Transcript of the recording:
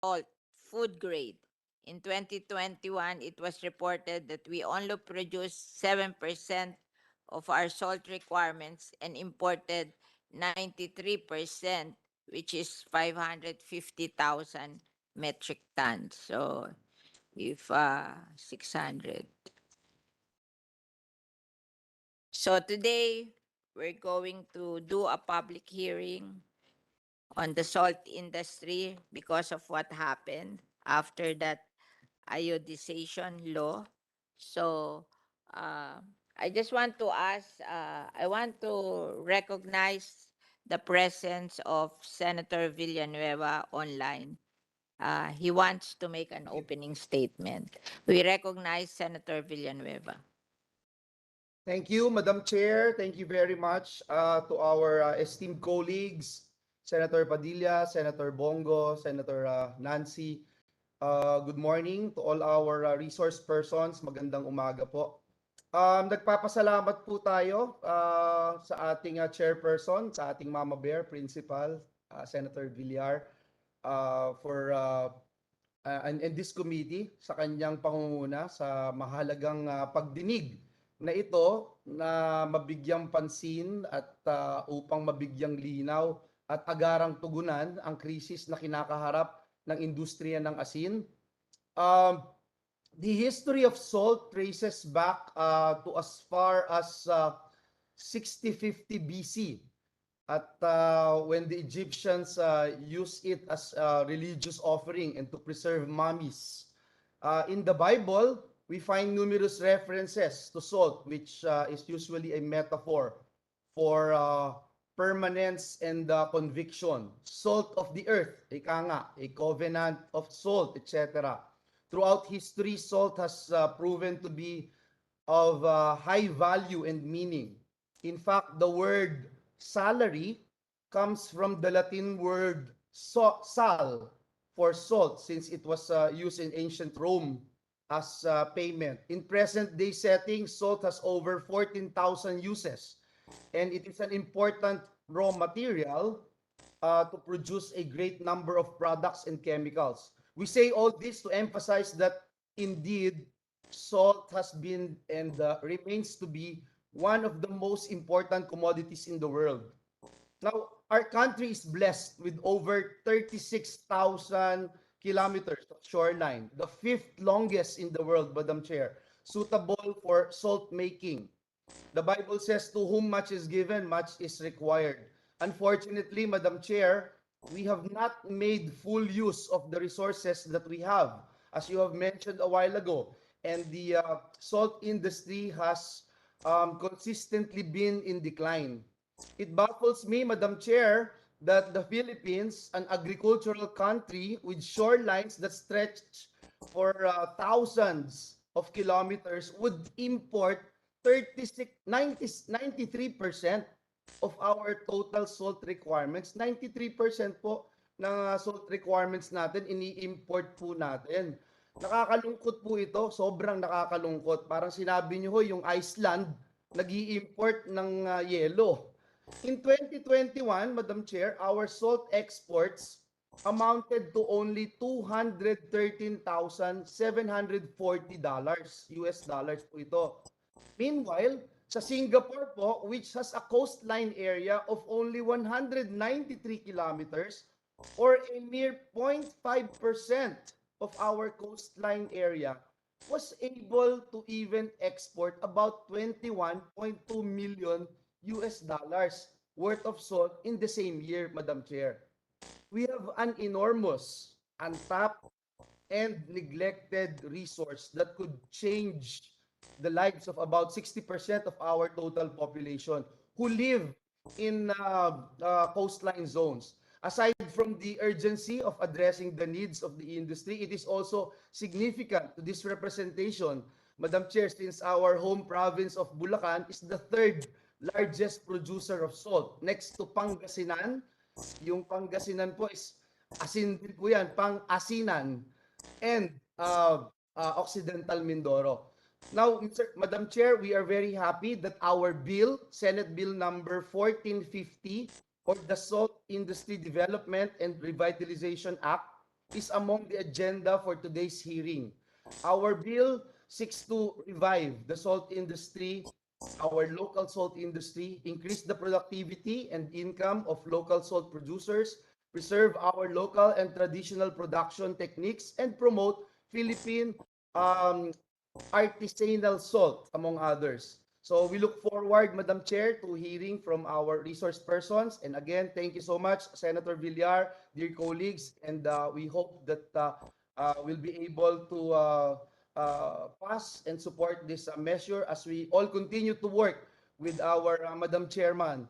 salt, food grade. In 2021, it was reported that we only produced 7% of our salt requirements and imported 93%, which is 550,000 metric tons. So if 600. So today, we're going to do a public hearing on the salt industry because of what happened after that iodization law. So uh, I just want to ask, I want to recognize the presence of Senator Villanueva online. He wants to make an opening statement. We recognize Senator Villanueva. Thank you, Madam Chair. Thank you very much to our esteemed colleagues, Senator Padilla, Senator Bongo, Senator Nancy. Good morning to all our resource persons. Magandang umaga po. Nagpapasalamat po tayo sa ating chairperson, sa ating Mama Bear Principal, Senator Villar, for and this committee sa kanyang pangunguna sa mahalagang pagdinig na ito na mabigyang pansin at upang mabigyang linaw at agarang tugunan ang krisis na kinakaharap ng industriya ng asin. Um, the history of salt traces back to as far as 6050 BC at when the Egyptians used it as a religious offering and to preserve mummies. In the Bible, we find numerous references to salt, which is usually a metaphor for permanence and conviction. Salt of the earth, ika nga, a covenant of salt, etc. Throughout history, salt has proven to be of high value and meaning. In fact, the word salary comes from the Latin word sal for salt, since it was used in ancient Rome as payment. In present day setting, salt has over 14,000 uses, and it is an important raw material to produce a great number of products and chemicals. We say all this to emphasize that indeed salt has been and remains to be one of the most important commodities in the world. Now, our country is blessed with over 36,000 kilometers of shoreline, the fifth longest in the world, Madam Chair, suitable for salt making. The Bible says, to whom much is given, much is required. Unfortunately, Madam Chair, we have not made full use of the resources that we have, as you have mentioned a while ago. And the salt industry has consistently been in decline. It baffles me, Madam Chair, that the Philippines, an agricultural country with shorelines that stretch for thousands of kilometers, would import 36, 90, 93% of our total salt requirements. 93% po ng salt requirements natin, ini-import po natin. Nakakalungkot po ito, sobrang nakakalungkot. Parang sinabi niyo ho, yung Iceland, nag-i-import ng yelo. In 2021, Madam Chair, our salt exports amounted to only $213,740 US dollars po ito. Meanwhile, sa Singapore po, which has a coastline area of only 193 kilometers or a mere 0.5% of our coastline area, was able to even export about 21.2 million US dollars worth of salt in the same year, Madam Chair. We have an enormous, untapped, and neglected resource that could change the lives of about 60% of our total population who live in coastline zones. Aside from the urgency of addressing the needs of the industry, it is also significant to this representation, Madam Chair, since our home province of Bulacan is the third largest producer of salt, next to Pangasinan. Yung Pangasinan po is asin din po yan, pang-asinan, and Occidental Mindoro. Now, Madam Chair, we are very happy that our bill, Senate Bill number 1450, or the Salt Industry Development and Revitalization Act, is among the agenda for today's hearing. Our bill seeks to revive the salt industry, our local salt industry, increase the productivity and income of local salt producers, preserve our local and traditional production techniques, and promote Philippine um, artisanal salt, among others. So we look forward, Madam Chair, to hearing from our resource persons. And again, thank you so much, Senator Villar, dear colleagues, and we hope that we'll be able to pass and support this measure as we all continue to work with our Madam Chairperson,